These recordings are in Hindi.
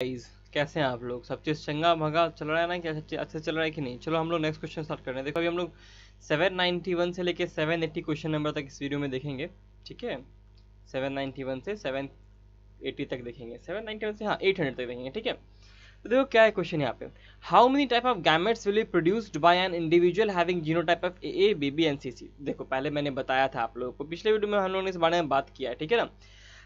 गाइस, कैसे हैं आप लोग? सब चीज़ चंगा भगा चल रहा है ना? क्या सब चीज़ अच्छे चल रहा है कि नहीं? चलो हम लोग नेक्स्ट क्वेश्चन स्टार्ट कर रहे हैं। देखो अभी हम लोग 791 से लेके 780 क्वेश्चन नंबर तक इस वीडियो में देखेंगे। ठीक है, 791 से 780 तक देखेंगे। 791 से हाँ 800 तक देखेंगे। ठीक है, तो देखो क्या है क्वेश्चन यहाँ पे। How many type of gametes will be produced by an individual having genotype of A B B and C C. देखो पहले मैंने बताया था आप लोगों को, पिछले वीडियो में हम लोगों ने इस बारे में बात किया है। ठीक है ना,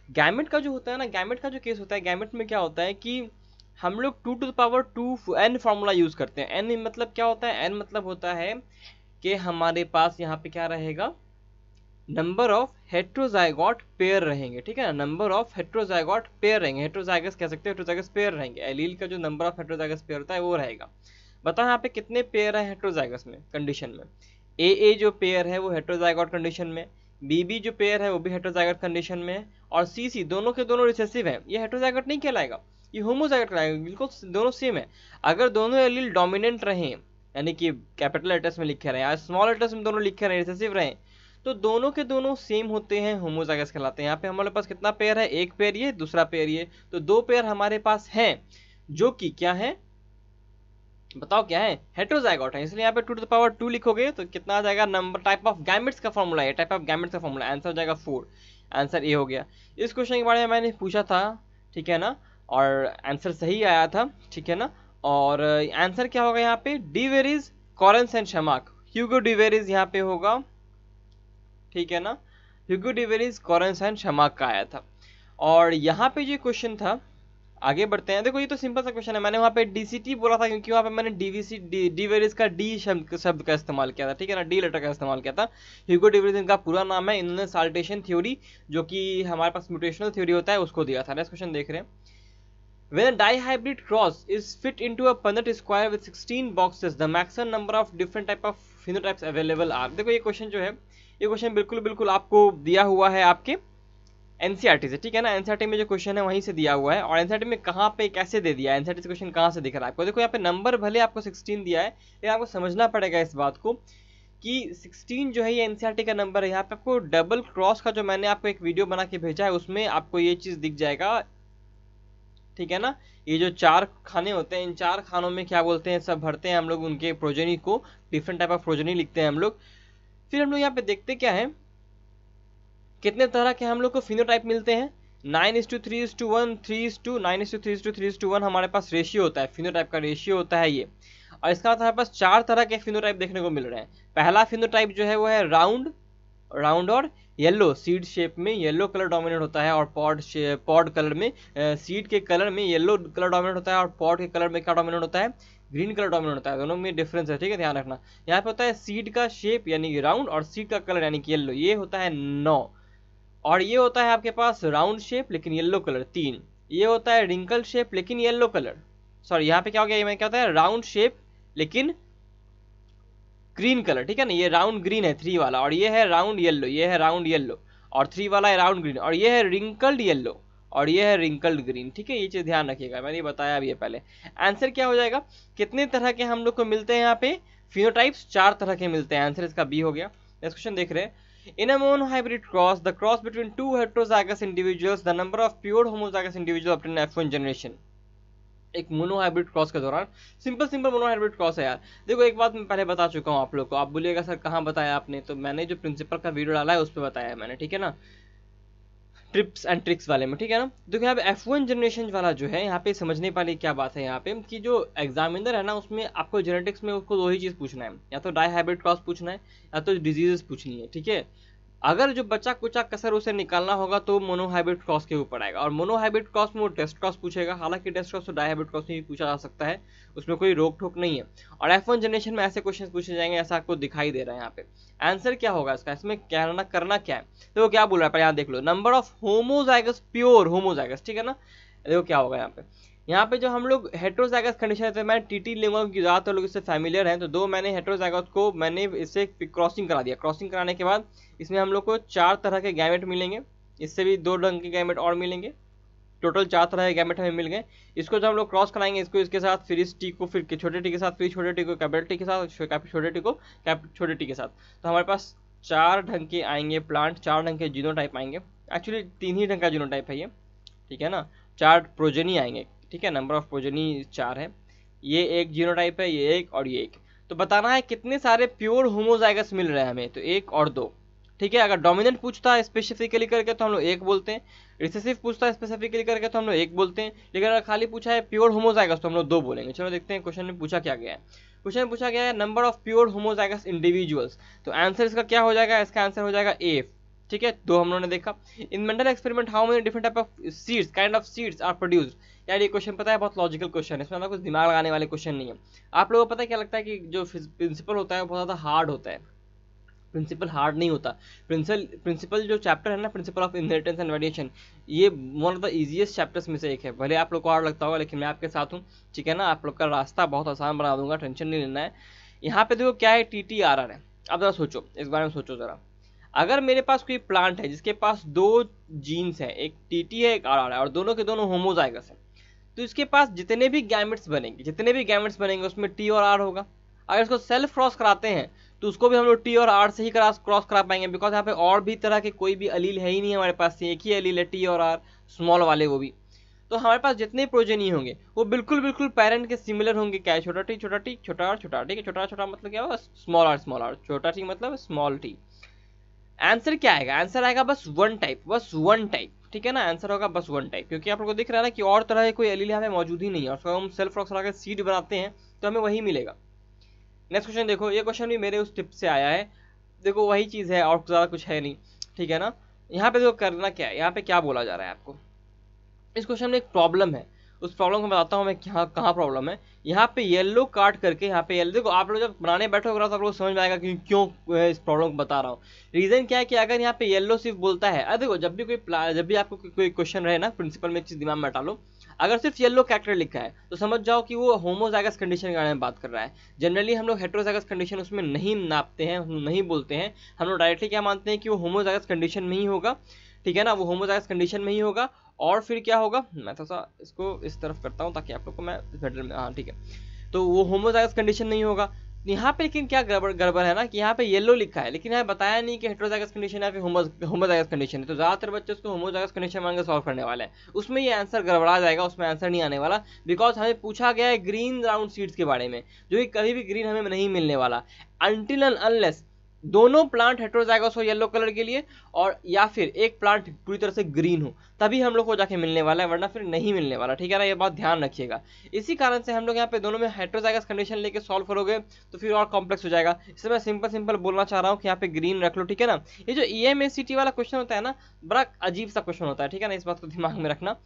गैमेट का जो होता है ना, गैमेट का जो केस होता है, गैमेट में क्या होता है कि हम लोग 2 to the power 2 n formula use करते हैं। n मतलब क्या होता है? n मतलब होता है कि हमारे पास यहाँ पे क्या रहेगा, नंबर ऑफ हेट्रोजाइगोट पेयर रहेंगे। ठीक है ना, नंबर ऑफ हेट्रोजाइगोट पेयर रहेंगे, हेट्रोजाइगस कह सकते हैं, हेट्रोजाइगस पेयर रहेंगे। एलील का जो नंबर ऑफ हेट्रोजाइगस पेयर होता है वो रहेगा। बताओ यहाँ पे कितने पेयर है हेट्रोजाइगस में कंडीशन में? ए जो पेयर है वो हेट्रोजाइगोट कंडीशन में, बी जो पेयर है वो भी हेट्रोजाइगोट कंडीशन में है, और सी दोनों के दोनों रिसेसिव है। ये हेट्रोजाइगोट नहीं कहलाएगा, ये होमोजाइगोट कहलाएगा। बिल्कुल दोनों सेम है। अगर दोनों एलील डोमिनेंट रहे, यानी कि कैपिटल लेटर्स में लिखे रहे या स्मॉल लेटर्स में दोनों लिखे रहे, रिसेसिव रहे, तो दोनों के दोनों सेम होते हैं, होमोजाइगस कहलाते हैं। यहाँ पे हमारे पास कितना पेयर है? एक पेयर ये, दूसरा पेयर ये, तो 2 पेयर हमारे पास हैं जो कि क्या है, बताओ क्या है? हेट्रोजाइगोट है। इसलिए यहाँ पे 2 to the power 2 लिखोगे तो कितना आ जाएगा? नंबर टाइप ऑफ गैमेट्स का फॉर्मूला है, टाइप ऑफ गैमेट्स का फॉर्मूला, आंसर हो जाएगा 4। आंसर ए हो गया। इस क्वेश्चन के बारे में मैंने पूछा था, ठीक है ना, और आंसर सही आया था। ठीक है ना, और आंसर क्या होगा यहाँ पे? डिवेरिज, कॉरेंस एंड शमाक। ह्यूगो डिवेरिज यहाँ पे होगा। ठीक है ना, ह्यूगो डिवेरिज, कॉरेंस एंड शमाक का आया था। और यहाँ पे जो क्वेश्चन था, आगे बढ़ते हैं। देखो ये तो सिंपल सा क्वेश्चन है। मैंने वहाँ पे डीसीटी बोला था क्योंकि वहाँ पे मैंने डीवीसी डिवेरिज का डी शब्द का इस्तेमाल किया था। ठीक है ना, डी लेटर का इस्तेमाल किया था। ह्यूगो डिवेरिज इनका पूरा नाम है। इन्होंने साल्टेशन थ्योरी, जो कि हमारे पास म्यूटेशनल थ्योरी होता है, उसको दिया था। नेक्स्ट क्वेश्चन देख रहे हैं। When a dihybrid cross is fit into a Punnett square with 16 boxes, the maximum number of different type of phenotypes available are। देखो ये क्वेश्चन जो है, ये क्वेश्चन बिल्कुल आपको दिया हुआ है आपके एनसीईआरटी से। ठीक है ना, एनसीईआरटी में जो क्वेश्चन है वहीं से दिया हुआ है। और एनसीईआरटी में कहाँ पे कैसे दे दिया है, एनसीईआरटी से क्वेश्चन कहाँ से दिख रहा है आपको? देखो यहाँ पे नंबर भले आपको 16 दिया है, लेकिन आपको समझना पड़ेगा इस बात को कि 16 जो है ये एनसीईआरटी का नंबर है। यहाँ पे आपको डबल क्रॉस का जो मैंने आपको एक वीडियो बना के भेजा है उसमें आपको ये चीज दिख जाएगा। ठीक है ना, ये जो 4 खाने होते हैं, इन 4 खानों में क्या बोलते हैं, सब भरते हैं हम लोग उनके प्रोजेनी को, डिफरेंट टाइप ऑफ प्रोजेनी लिखते हैं हम लोग। फिर हम लोग यहाँ पे देखते क्या है, कितने तरह के हम लोग को फिनोटाइप मिलते हैं। 9:3:1, 3:9:3:3:1 हमारे पास रेशियो होता है, फिनोटाइप का रेशियो होता है ये। और इसका मतलब हमारे पास 4 तरह के फिनोटाइप देखने को मिल रहे हैं। पहला फिनोटाइप जो है वो है राउंड और येलो, सीड शेप में येलो कलर डोमिनेट होता है, और पॉड कलर में, सीड के कलर में येलो कलर डोमिनेट होता है, और पॉड के कलर में क्या डोमिनेट होता है? ग्रीन कलर डोमिनेट होता है। दोनों में डिफरेंस है, ठीक है, ध्यान रखना। यहाँ पे होता है सीड का शेप यानी कि राउंड, और सीड का कलर यानी कि येलो, ये होता है 9। और ये होता है आपके पास राउंड शेप लेकिन येलो कलर 3। ये होता है रिंकल शेप लेकिन येलो कलर, सॉरी यहाँ पे क्या हो गया, ये क्या होता है? राउंड शेप लेकिन ग्रीन कलर। ठीक है ना, ये राउंड ग्रीन है 3 वाला, और ये है राउंड येलो, ये है राउंड येलो, और 3 वाला है राउंड ग्रीन, और ये है रिंकल्ड येलो, और ये है रिंकल्ड ग्रीन। ठीक है, ये चीज ध्यान रखिएगा, मैंने ये बताया अभी पहले। आंसर क्या हो जाएगा? कितने तरह के हम लोग को मिलते हैं यहाँ पे फिनोटाइप्स? 4 तरह के मिलते हैं। आंसर इसका बी हो गया। नेक्स्ट क्वेश्चन देख रहे हैं। In a monohybrid cross, the cross between 2 heterozygous individuals, the number of pure homozygous individuals obtained in F1 generation। एक मोनोहाइब्रिड क्रॉस के दौरान, सिंपल मोनोहाइब्रिड क्रॉस है यार। देखो एक बात मैं पहले बता चुका हूँ आप लोग को, आप बोलिएगा सर कहाँ बताया आपने, तो मैंने जो प्रिंसिपल का वीडियो डाला है उस पर बताया है मैंने। ठीक है ना, ट्रिप्स एंड ट्रिक्स वाले में। ठीक है ना, देखो यहाँ पे F1 जनरेशन वाला जो है, यहाँ पे समझने वाली क्या बात है यहाँ पे कि जो एग्जामिनर है ना उसमें आपको जेनेटिक्स में उसको 2 ही चीज पूछना है, या तो डाईहाइब्रिड क्रॉस पूछना है या तो डिजीजेस पूछनी है। ठीक है, अगर जो बचा कुचा कसर उसे निकालना होगा तो मोनोहाइब्रिड क्रॉस के ऊपर आएगा, और मोनोहाइब्रिड क्रॉस में वो टेस्ट क्रॉस पूछेगा। हालांकि टेस्ट क्रॉस तो डाईहाइब्रिड क्रॉस में भी पूछा जा सकता है, उसमें कोई रोक टोक नहीं है। और F1 जनरेशन में ऐसे क्वेश्चन पूछे जाएंगे, ऐसा आपको दिखाई दे रहा है यहाँ पे। आंसर क्या होगा इसका, इसमें करना क्या है? देखो क्या बोल रहा है, यहाँ देख लो, number of homozygous, pure homozygous. ठीक है ना, देखो क्या होगा यहाँ पे जो हम लोग हेट्रोजाइगस कंडीशन है, तो मैं टीटी लूंगा क्योंकि ज़्यादातर लोग इससे फैमिलियर हैं। तो 2 मैंने हेट्रोजाइगस को मैंने इससे क्रॉसिंग करा दिया। क्रॉसिंग कराने के बाद इसमें हम लोग को 4 तरह के गैमेट मिलेंगे, इससे भी 2 रंग के गैमेट और मिलेंगे। टोटल 4 तरह के गैमेट हमें मिल गए। इसको जब हम लोग क्रॉस कराएंगे, इसको इसके साथ, फिर इस टी को, फिर छोटे टी के साथ, फिर छोटे टी को कैपिटल टी के साथ, छोटे टी को छोटे टी के साथ, तो हमारे पास 4 ढंग के आएंगे प्लांट, 4 ढंग के जीनोटाइप आएंगे। एक्चुअली 3 ही ढंग का जीनोटाइप है ये। ठीक है ना, 4 प्रोजेनी आएंगे। ठीक है, नंबर ऑफ प्रोजेनी 4 है, ये एक जीनोटाइप है, ये एक और ये एक। तो बताना है कितने सारे प्योर होमोजाइगस मिल रहे हैं हमें, तो एक और दो। ठीक है, अगर डोमिनेंट पूछता है स्पेसिफिकली करके तो हम लोग एक बोलते हैं, रिसेसिव पूछता है स्पेसिफिकली करके तो हम लोग एक बोलते हैं, लेकिन अगर खाली पूछा है प्योर होमोजाइगस तो हम लोग दो बोलेंगे। चलो देखते हैं क्वेश्चन में पूछा क्या गया है। क्वेश्चन में पूछा गया है number of pure homozygous individuals, तो आंसर इसका क्या हो जाएगा, इसका आंसर हो जाएगा ए। ठीक है, दो हम लोगों ने देखा। In Mendel experiment how many different type of seeds kind of seeds are produced. यार ये क्वेश्चन पता है बहुत लॉजिकल क्वेश्चन है, इसमें ना कुछ दिमाग लगाने वाले क्वेश्चन नहीं है। आप लोगों को पता है क्या लगता है कि जो प्रिंसिपल होता है बहुत ज़्यादा हार्ड होता है, प्रिंसिपल हार्ड नहीं होता। प्रिंसिपल जो चैप्टर है ना, principle of inheritance and variation, ये one of the easiest chapters में से एक है। भले आप लोग को हार्ड लगता होगा लेकिन मैं आपके साथ हूँ, ठीक है ना, आप लोग का रास्ता बहुत आसान बना दूंगा, टेंशन नहीं लेना है। यहाँ पे देखो क्या है, TTRR है। अब जरा सोचो, इस बारे में सोचो जरा। अगर मेरे पास कोई प्लांट है जिसके पास दो जीन्स हैं, एक TT है एक RR है, और दोनों के दोनों होमोजाइगस है, तो इसके पास जितने भी गैमेट्स बनेंगे उसमें T और R होगा। अगर इसको सेल्फ क्रॉस कराते हैं तो उसको भी हम लोग T और R से ही क्रॉस करा पाएंगे, बिकॉज यहाँ पे और भी तरह के कोई भी अलील है ही नहीं, हमारे पास एक ही अलील है T और R, स्मॉल वाले वो भी। तो हमारे पास जितने प्रोजेनी होंगे वो बिल्कुल पेरेंट के सिमिलर होंगे। क्या है, छोटा टी छोटा टी, छोटा आर छोटा, ठीक है, छोटा मतलब क्या होगा, स्मॉल आर, छोटा टी मतलब स्मॉल टी। आंसर क्या आएगा, आंसर आएगा बस वन टाइप, ठीक है ना, आंसर होगा बस वन टाइप, क्योंकि आप लोग को दिख रहा है ना कि और तरह के कोई एलील यहाँ पे मौजूद ही नहीं है, और उसको हम सेल्फ क्रॉस करा के सीड बनाते हैं तो हमें वही मिलेगा। नेक्स्ट क्वेश्चन देखो, ये क्वेश्चन भी मेरे उस टिप से आया है, देखो वही चीज़ है और ज़्यादा कुछ है नहीं, ठीक है ना। यहाँ पे देखो करना क्या है, यहाँ पे क्या बोला जा रहा है आपको, इस क्वेश्चन में एक प्रॉब्लम है, उस प्रॉब्लम को बताता हूँ मैं कहाँ प्रॉब्लम है। यहाँ पे येलो काट करके, यहाँ पे येलो, देखो आप लोग जब बनाने बैठोगे तो आप लोग समझ में आएगा कि क्यों इस प्रॉब्लम को बता रहा हूँ। रीजन क्या है कि अगर यहाँ पे येलो सिर्फ बोलता है, अरे देखो जब भी आपको कोई क्वेश्चन रहे ना, प्रिंसिपल में एक चीज दिमाग में हटा लो, अगर सिर्फ येलो कैरेक्टर लिखा है तो समझ जाओ कि वो होमोजाइगस कंडीशन के बारे में बात कर रहा है। जनरली हम लोग हेटेरोजाइगस कंडीशन उसमें नहीं नापते हैं, नहीं बोलते हैं, हम लोग डायरेक्टली क्या मानते हैं कि वो होमोजाइगस कंडीशन में ही होगा, ठीक है ना, वो होमोजाइगस कंडीशन में ही होगा। और फिर क्या होगा, मैं थोड़ा सा इसको इस तरफ करता हूँ ताकि आप लोग को मैं बेटर में, हाँ ठीक है, तो वो होमोजाइगस कंडीशन नहीं होगा। यहाँ पे लेकिन क्या गड़बड़ है ना कि यहाँ पे येलो लिखा है लेकिन यहाँ बताया नहीं कि हेटेरोजाइगस कंडीशन है फिर होमोजाइगस कंडीशन है, तो ज्यादातर बच्चे उसको होमोजाइगस कंडीशन मान के सॉल्व करने वाले हैं, उसमें ये आंसर गड़बड़ा जाएगा, उसमें आंसर नहीं आने वाला, बिकॉज हमें पूछा गया है ग्रीन राउंड सीड्स के बारे में, जो कि कभी भी ग्रीन हमें नहीं मिलने वाला अनटिल एंड अनलेस दोनों प्लांट हेटेरोजाइगस हो येलो कलर के लिए, और या फिर एक प्लांट पूरी तरह से ग्रीन हो, तभी हम लोग को जाके मिलने वाला है, वरना फिर नहीं मिलने वाला, ठीक है ना, ये बात ध्यान रखिएगा। इसी कारण से हम लोग यहाँ पे दोनों में हेटेरोजाइगस कंडीशन लेके सॉल्व करोगे तो फिर और कॉम्प्लेक्स हो जाएगा, इसलिए मैं सिंपल बोलना चाह रहा हूँ कि यहाँ पे ग्रीन रख लो, ठीक है ना। ये जो EMACT वाला क्वेश्चन होता है ना, बड़ा अजीब सा क्वेश्चन होता है, ठीक है ना, इस बात को दिमाग में रखना।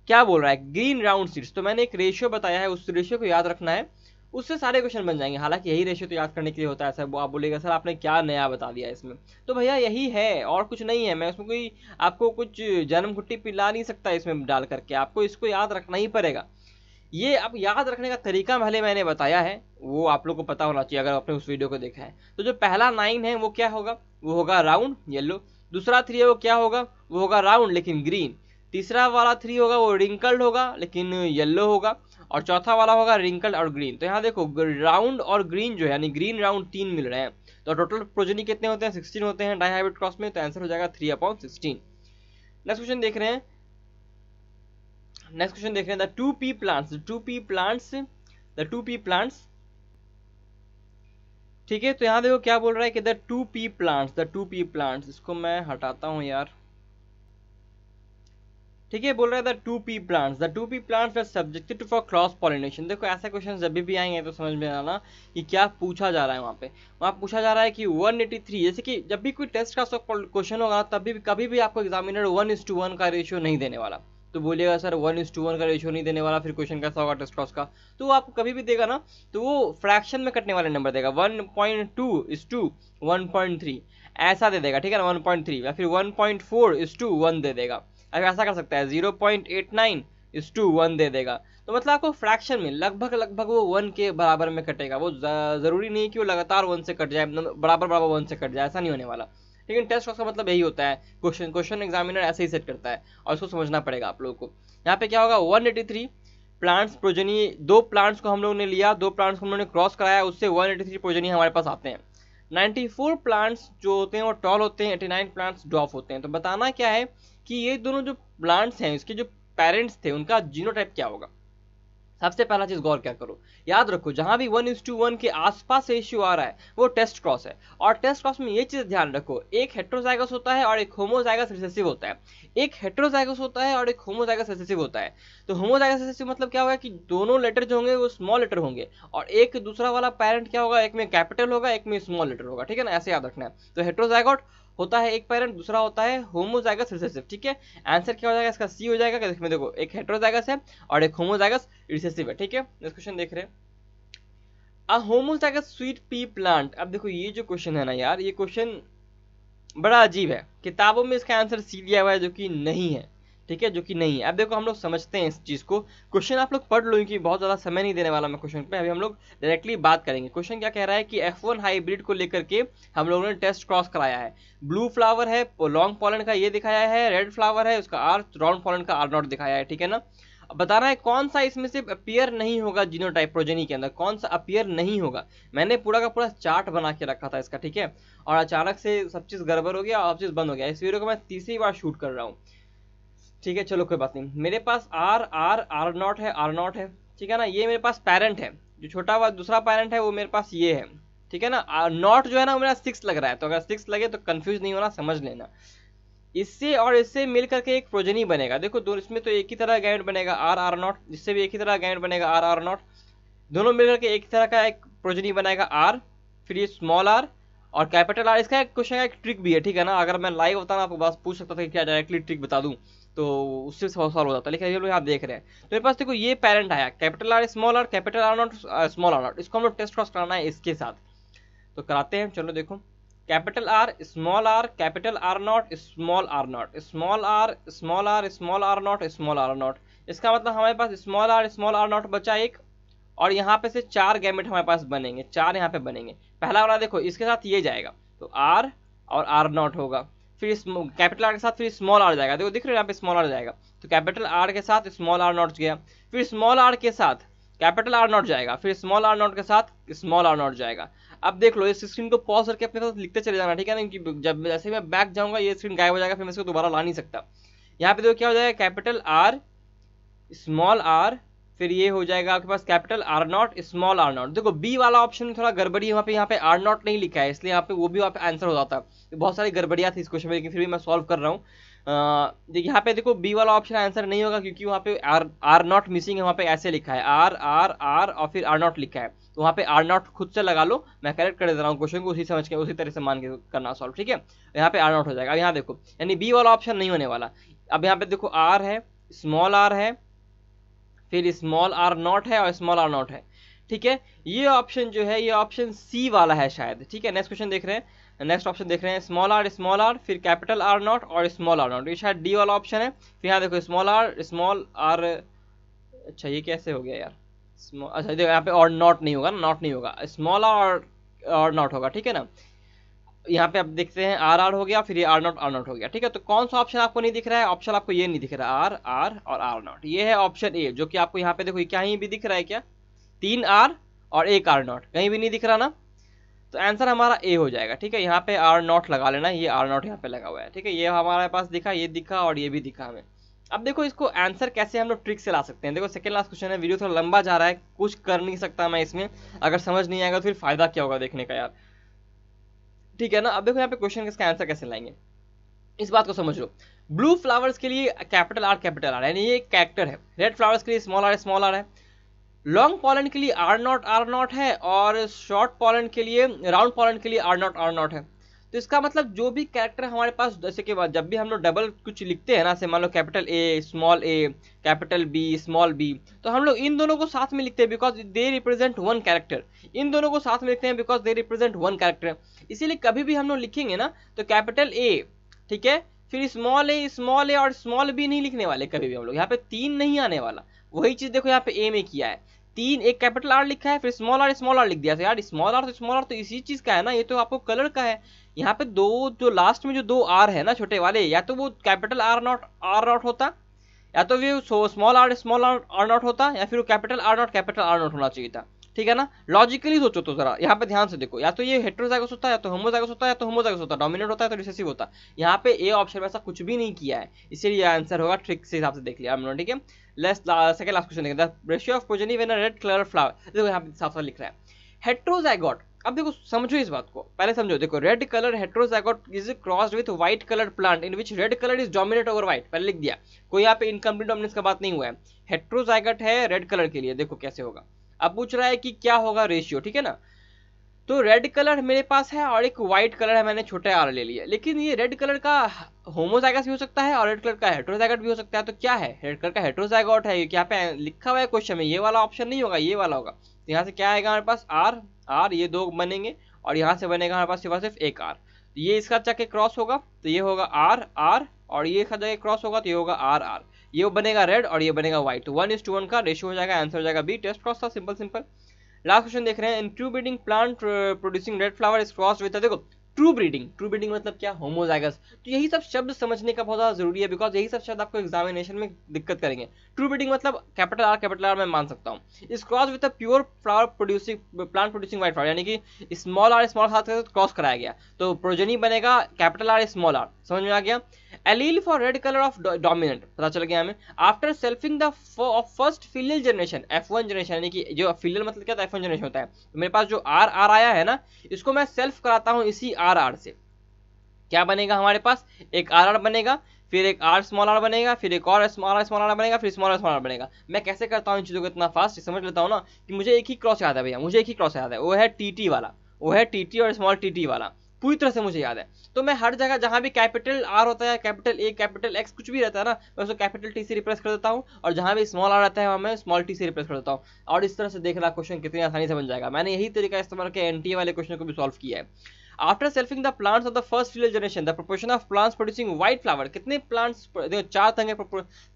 क्या बोल रहा है, ग्रीन राउंड सीड्स, तो मैंने एक रेशियो बताया है, उस रेशियो को याद रखना है, उससे सारे क्वेश्चन बन जाएंगे। हालांकि यही रेशियो तो याद करने के लिए होता है, सर आप बोलेगा सर आपने क्या नया बता दिया इसमें, तो भैया यही है और कुछ नहीं है, मैं उसमें कोई आपको कुछ जन्म घुट्टी पिला नहीं सकता इसमें डाल करके, आपको इसको याद रखना ही पड़ेगा। ये अब याद रखने का तरीका भले मैंने बताया है, वो आप लोग को पता होना चाहिए अगर आपने उस वीडियो को देखा है। तो जो पहला 9 है वो क्या होगा, वो होगा राउंड येलो, दूसरा 3 है वो क्या होगा, वो होगा राउंड लेकिन ग्रीन, तीसरा वाला 3 होगा वो रिंकल्ड होगा लेकिन येलो होगा, और चौथा वाला होगा रिंकल और ग्रीन। तो यहाँ देखो राउंड और ग्रीन जो है यानी ग्रीन राउंड 3 मिल रहे हैं, तो टोटल प्रोजेनी कितने होते हैं, 16 होते हैं डाइहाइब्रिड क्रॉस में, तो आंसर हो जाएगा 3/16। नेक्स्ट क्वेश्चन देख रहे हैं, द 2p प्लांट्स, ठीक है। तो यहाँ देखो क्या बोल रहा है कि द 2p प्लांट्स, इसको मैं हटाता हूँ यार, ठीक है, बोल रहा है the 2p plants are subjected for cross pollination. देखो ऐसे क्वेश्चन जब भी आएंगे तो समझ में आना कि क्या पूछा जा रहा है। वहाँ पूछा जा रहा है कि 183, जैसे कि जब भी कोई टेस्ट का क्वेश्चन होगा तभी कभी भी आपको एग्जामिनर 1:1 का रेशियो नहीं देने वाला, तो बोलिएगा सर 1:1 का रेशियो नहीं देने वाला, फिर क्वेश्चन कैसा होगा टेस्ट क्रॉस का, तो वो आपको कभी भी देगा ना तो वो फ्रैक्शन में कटने वाले नंबर देगा, 1.2:1.3 ऐसा दे देगा, ठीक है ना, 1.3 या फिर 1.4:1 दे देगा। अब ऐसा कर सकता है 0.89:1 दे देगा, तो मतलब आपको फ्रैक्शन में लगभग वो 1 के बराबर में कटेगा। वो जरूरी नहीं कि वो लगातार 1 से कट जाए, बराबर 1 से कट जाए, ऐसा नहीं होने वाला। लेकिन टेस्ट का मतलब यही होता है, क्वेश्चन एग्जामिनर ऐसे ही सेट करता है और उसको समझना पड़ेगा आप लोगों को। यहाँ पे क्या होगा, 183 प्लांट्स प्रोजेनी, 2 प्लांट्स को हम लोगों ने लिया, 2 प्लांट्स को हम लोगों ने क्रॉस कराया, उससे 183 प्रोजेनी हमारे पास आते हैं। 94 प्लांट्स जो होते हैं वो टॉल होते हैं, 89 प्लांट्स ड्वार्फ होते हैं। तो बताना क्या है कि ये दोनों जो प्लांट्स हैं इसके जो पेरेंट्स थे उनका जीनोटाइप क्या होगा, सबसे पहला चीज गौर क्या करो, याद रखो जहां भी 1:1 के आसपास रेशियो आ रहा है वो टेस्ट क्रॉस है। और टेस्ट क्रॉस में ये चीज ध्यान रखो, एक हेटेरोजाइगस होता है और एक होमोजाइगस रिसेसिव होता है। एक हेटेरोजाइगस होता है और एक होमोजाइगस रिसेसिव होता है। तो होमोजाइगस रिसेसिव मतलब क्या होगा कि दोनों लेटर जो होंगे वो स्मॉल लेटर होंगे, और एक दूसरा वाला पेरेंट क्या होगा, एक में कैपिटल होगा एक में स्मॉल लेटर होगा, ठीक है ना, ऐसे याद रखना है। तो हेटेरोजाइगोट होता है एक पेरेंट, दूसरा होता है होमोजाइगस रिसेसिव, ठीक है। आंसर क्या हो जाएगा इसका, सी हो जाएगा। इसमें देखो एक हेटेरोजाइगस है और एक होमोजाइगस रिसेसिव है, ठीक है। नेक्स्ट क्वेश्चन देख रहे हैं, अ होमोजाइगस स्वीट पी प्लांट। अब देखो ये जो क्वेश्चन है ना यार, ये क्वेश्चन बड़ा अजीब है, किताबों में इसका आंसर सी दिया हुआ है जो कि नहीं है, ठीक है, जो कि नहीं है। अब देखो हम लोग समझते हैं इस चीज को, क्वेश्चन आप लोग पढ़ लो क्योंकि बहुत ज्यादा समय नहीं देने वाला मैं क्वेश्चन पे, अभी हम लोग डायरेक्टली बात करेंगे। क्वेश्चन क्या कह रहा है कि F1 हाइब्रिड को लेकर के हम लोगों ने टेस्ट क्रॉस कराया है। ब्लू फ्लावर है लॉन्ग पॉलन का ये दिखाया है, रेड फ्लावर है उसका आर, राउंड पॉलन का आर नॉट दिखाया है, ठीक है ना। अब बताना है कौन सा इसमें से अपीयर नहीं होगा जीनोटाइप प्रोजेनी के अंदर, कौन सा अपीयर नहीं होगा। मैंने पूरा का पूरा चार्ट बना के रखा था इसका, ठीक है, और अचानक से सब चीज गड़बड़ हो गया और सब चीज बंद हो गया। इस वीडियो को मैं तीसरी बार शूट कर रहा हूँ, ठीक है, चलो कोई बात नहीं। मेरे पास आर नॉट है, ठीक है ना, ये मेरे पास पेरेंट है, जो छोटा हुआ दूसरा पेरेंट है वो मेरे पास ये है, ठीक है ना। नॉट जो है ना वो मेरा 6 लग रहा है, तो अगर 6 लगे तो कंफ्यूज नहीं होना, समझ लेना। इससे और इससे मिल करके एक प्रोजेनी बनेगा, देखो दो इसमें तो एक ही तरह गैमेट बनेगा आर नॉट, इससे भी एक ही तरह गैमेट बनेगा आर नॉट, दोनों मिलकर के एक तरह का एक प्रोजेनी बनाएगा आर, फिर ये स्मॉल आर और कैपिटल आर। इसका एक क्वेश्चन का एक ट्रिक भी है, ठीक है ना, अगर मैं लाइव होता ना आपको बस पूछ सकता था कि क्या डायरेक्टली ट्रिक बता दूं तो उससे सॉल्व हो जाता, लेकिन ये लोग आप देख रहे हैं। तो मेरे पास देखो ये पेरेंट आया capital R small R, capital R not small R not, इसको हम लोग टेस्ट क्रॉस कराना है इसके साथ, तो कराते हैं। चलो देखो capital R small R, capital R not small R not, small R small R small R not small R not. इसका मतलब हमारे पास स्मॉल आर नॉट बचा एक, और यहाँ पे से 4 गैमेट हमारे पास बनेंगे, 4 यहाँ पे बनेंगे। पहला वाला देखो इसके साथ ये जाएगा तो आर और आर नॉट होगा, फिर कैपिटल आर के साथ फिर स्मॉल आर जाएगा, देखो दिख रहा है यहाँ पे स्मॉल आर जाएगा, तो कैपिटल आर के साथ स्मॉल आर नॉट गया, फिर स्मॉल आर के साथ कैपिटल आर नॉट जाएगा, फिर स्मॉल आर नॉट के साथ स्मॉल आर नॉट जाएगा। अब देख लो इस स्क्रीन को पॉज करके अपने साथ लिखते चले जाना, ठीक है ना, क्योंकि जब जैसे मैं बैक जाऊंगा ये स्क्रीन गायब हो जाएगा, फिर मैं इसको दोबारा ला नहीं सकता। यहाँ पे देखो क्या हो जाएगा, कैपिटल आर स्मॉल आर, फिर ये हो जाएगा आपके पास capital R not small R not. देखो बी वाला ऑप्शन में थोड़ा गड़बड़ी है, वहाँ पे यहाँ पे आर नॉट नहीं लिखा है, इसलिए यहाँ पे वो भी वहाँ पे आंसर हो जाता है। बहुत सारी गड़बड़ियाँ थी इस क्वेश्चन में, लेकिन फिर भी मैं सॉल्व कर रहा हूँ। देखिए यहाँ पे देखो बी वाला ऑप्शन आंसर नहीं होगा, क्योंकि वहाँ पे आर नॉट मिसिंग है, वहाँ पे ऐसे लिखा है आर आर आर और फिर आर नॉट लिखा है, तो वहाँ पे आर नॉट खुद से लगा लो, मैं करेक्ट कर दे रहा हूँ क्वेश्चन को, उसी समझ के उसी तरह से मान के करना सॉल्व, ठीक है। यहाँ पे आर नॉट हो जाएगा। अब यहाँ देखो यानी बी वाला ऑप्शन नहीं होने वाला। अब यहाँ पे देखो आर है स्मॉल आर है, फिर स्मॉल आर नॉट है और स्मॉल आर नॉट है, ठीक है। ये ऑप्शन जो है ये ऑप्शन सी वाला है शायद, ठीक है। नेक्स्ट क्वेश्चन देख रहे हैं, नेक्स्ट ऑप्शन देख रहे हैं स्मॉल आर फिर कैपिटल आर नॉट और स्मॉल आर नॉट, ये शायद डी वाला ऑप्शन है। फिर यहाँ देखो स्मॉल आर, अच्छा ये कैसे हो गया यार, अच्छा देखो यहाँ पे और नॉट नहीं होगा, नॉट नहीं होगा, स्मॉल और नॉट होगा, ठीक है ना। यहाँ पे आप देखते हैं आर हो गया, फिर ये आर नॉट हो गया, ठीक है। तो कौन सा ऑप्शन आपको नहीं दिख रहा है, ऑप्शन आपको ये नहीं दिख रहा, आर और आर नॉट, ये है ऑप्शन ए, जो कि आपको यहाँ पे देखो कहीं भी दिख रहा है क्या, 3 आर और 1 आर नॉट, कहीं भी नहीं दिख रहा ना, तो आंसर हमारा ए हो जाएगा, ठीक है। यहाँ पे आर नॉट लगा लेना, ये आर नॉट यहाँ पे लगा हुआ है, ठीक है। ये हमारे पास दिखा, ये दिखा और ये भी दिखा हमें। अब देखो इसको आंसर कैसे हम लोग ट्रिक से ला सकते हैं। देखो सेकंड लास्ट क्वेश्चन है, वीडियो थोड़ा लंबा जा रहा है, कुछ कर नहीं सकता मैं इसमें, अगर समझ नहीं आएगा तो फिर फायदा क्या होगा देखने का यार, ठीक है ना। अब देखो यहाँ पे क्वेश्चन इसका आंसर कैसे लाएंगे, इस बात को समझ लो। ब्लू फ्लावर्स के लिए कैपिटल आर यानी ये एक कैरेक्टर है, रेड फ्लावर्स के लिए स्मॉल आर है, लॉन्ग पॉलन के लिए आर नॉट है, और शॉर्ट पॉलन के लिए राउंड पॉलन के लिए आर नॉट है। तो इसका मतलब जो भी कैरेक्टर हमारे पास, जैसे कि जब भी हम लोग डबल कुछ लिखते हैं ना, से मान लो capital A small A capital B small B, तो हम लोग इन दोनों को साथ में लिखते हैं because they represent one character, इन दोनों को साथ में लिखते हैं because they represent one character. इसीलिए कभी भी हम लोग लिखेंगे ना तो कैपिटल ए, ठीक है, फिर स्मॉल ए और स्मॉल बी नहीं लिखने वाले कभी भी हम लोग, यहाँ पे 3 नहीं आने वाला। वही चीज देखो यहाँ पे ए में किया है, 3 एक कैपिटल आर लिखा है, फिर स्मॉल आर लिख दिया। तो यार स्मॉल आर तो इसी चीज का है ना, ये तो आपको कलर का है। यहाँ पे दो जो लास्ट में जो 2 आर है ना छोटे वाले, या तो वो कैपिटल आर नॉट होता, या तो वो स्मॉल आर नॉट होता, या फिर वो कैपिटल आर नॉट होना चाहिए था, ठीक ठीक है ना। लॉजिकली सोचो तो जरा, यहाँ पे ध्यान से देखो, या तो ये हेटेरोजाइगस होता है, या तो होमोजाइगस होता है, या तो होमोजाइगस होता है, डोमिनेंट होता है तो रिसेसिव होता है। यहाँ पे ए ऑप्शन में ऐसा कुछ भी नहीं किया है, इसलिए आंसर होगा ट्रिक से हिसाब से देख लिया हमने, ठीक है। सेकंड लास्ट क्वेश्चन देखते हैं, the ratio of progeny when a red colour flower. देखो यहाँ पे साफ साफ लिख रहा है हेटेरोजाइगोट। अब देखो समझो इस बात को, पहले समझो, देखो red colour heterozygote is crossed with white coloured plant in which red colour is dominate over white, पहले लिख दिया, कोई यहाँ पे इनकम्प्लीट डोमिनेंस का बात नहीं हुआ है। हेटेरोजाइगोट है रेड कलर के लिए, देखो कैसे होगा। अब पूछ रहा है कि क्या होगा रेशियो, ठीक है ना। तो रेड कलर मेरे पास है और एक व्हाइट कलर है, मैंने छोटे आर ले लिया, लेकिन ये रेड कलर का होमोजाइगस भी हो सकता है और रेड कलर का हेटेरोजाइगोट भी हो सकता है। तो क्या है, रेड कलर का हेटेरोजाइगोट है, यहाँ पे लिखा हुआ है क्वेश्चन में, ये वाला ऑप्शन नहीं होगा, ये वाला होगा। तो यहाँ से क्या आएगा हमारे पास आर आर, ये दो बनेंगे और यहाँ से बनेगा हमारे पास सिर्फ एक आर। तो ये इसका जाके क्रॉस होगा तो ये होगा आर आर, और ये इसका जाके क्रॉस होगा तो ये होगा आर आर, ये बनेगा रेड और ये बनेगा व्हाइट। तो 1:1 का रेशियो हो जाएगा, आंसर हो जाएगा बी। टेस्ट क्रॉस था, सिंपल सिंपल। लास्ट क्वेश्चन देख रहे हैं, in true breeding plant producing red flower is crossed with, देखो ट्रू ब्रीडिंग मतलब क्या, होमोजाइगस। तो यही सब शब्द समझने का बहुत ज्यादा जरूरी है, बिकॉज यही सब शब्द आपको एग्जामिनेशन में दिक्कत करेंगे। ट्रू ब्रीडिंग मतलब कैपिटल आर मैं मान सकता हूँ। इस cross with a pure flower producing plant producing white flower, यानी कि स्मॉल आर साथ क्रॉस कराया गया, तो प्रोजेनी बनेगा कैपिटल आर स्मॉल आर, समझ में आ गया। Allele for red colour of dominant, पता चल गया हमें। After selfing the first filial generation, F1 generation, यानी कि जो फिलियल मतलब क्या, F1 जनरेशन होता है। तो मेरे पास जो आर आर आया है ना, इसको मैं सेल्फ कराता हूँ इसी आर आर से, क्या बनेगा हमारे पास, एक आर आर बनेगा, फिर एक आर स्मॉल आर बनेगा, फिर एक और स्मॉल आर बनेगा, फिर स्मॉल आर बनेगा। मैं कैसे करता हूँ इन चीजों को इतना फास्ट, समझ लेता हूँ ना, कि मुझे एक ही क्रॉस याद है भैया, मुझे एक ही क्रॉस याद है, वो है टीटी वाला, वो है टीटी और स्मॉल टीटी वाला, पूरी तरह से मुझे याद है। तो मैं हर जगह जहां भी कैपिटल आर होता है, कैपिटल ए, कैपिटल एक्स, कुछ भी रहता है ना, मैं उसको कैपिटल टी से रिप्लेस कर देता हूँ, और जहां भी स्मॉल आर रहता है वहां मैं स्मॉल टी से रिप्लेस कर देता हूँ। और इस तरह से देखना क्वेश्चन कितनी आसानी से बन जाएगा। मैंने यही तरीका इस्तेमाल करके एनटीए वाले क्वेश्चन को भी सॉल्व किया है। After selfing the plants of the first filial generation, the proportion of plants producing white flower, कितने प्लांट्स, देखो चार तंगे,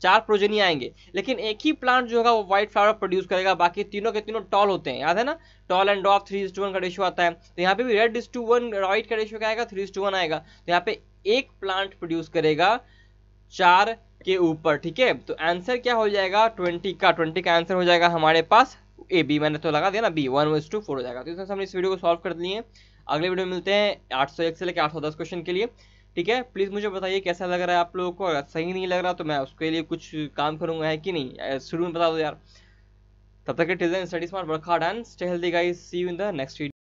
चार प्रोजेनी आएंगे, लेकिन एक ही प्लांट जो होगा वो व्हाइट फ्लावर प्रोड्यूस करेगा, बाकी तीनों के तीनों टॉल होते हैं, याद है ना, टॉल एंड डॉफ 3:1 का रेशियो आता है। तो यहाँ पे भी रेड 1:1, व्हाइट का रेशियो क्या आएगा, 3:1 आएगा। तो यहाँ पे एक प्लांट प्रोड्यूस करेगा चार के ऊपर, ठीक है। तो आंसर क्या हो जाएगा, 20 का आंसर हो जाएगा हमारे पास ए बी, मैंने तो लगा दिया ना बी, 1:4 हो जाएगा। तो इसमें हमने इस वीडियो को सॉल्व कर लिए। अगले वीडियो में मिलते हैं 801 से लेकर 810 क्वेश्चन के लिए, ठीक है। प्लीज मुझे बताइए कैसा लग रहा है आप लोगों को, अगर सही नहीं लग रहा तो मैं उसके लिए कुछ काम करूंगा, है कि नहीं, शुरू में बता दो यार। तब तक के till then study smart, work hard and stay healthy guys, see you in the next video.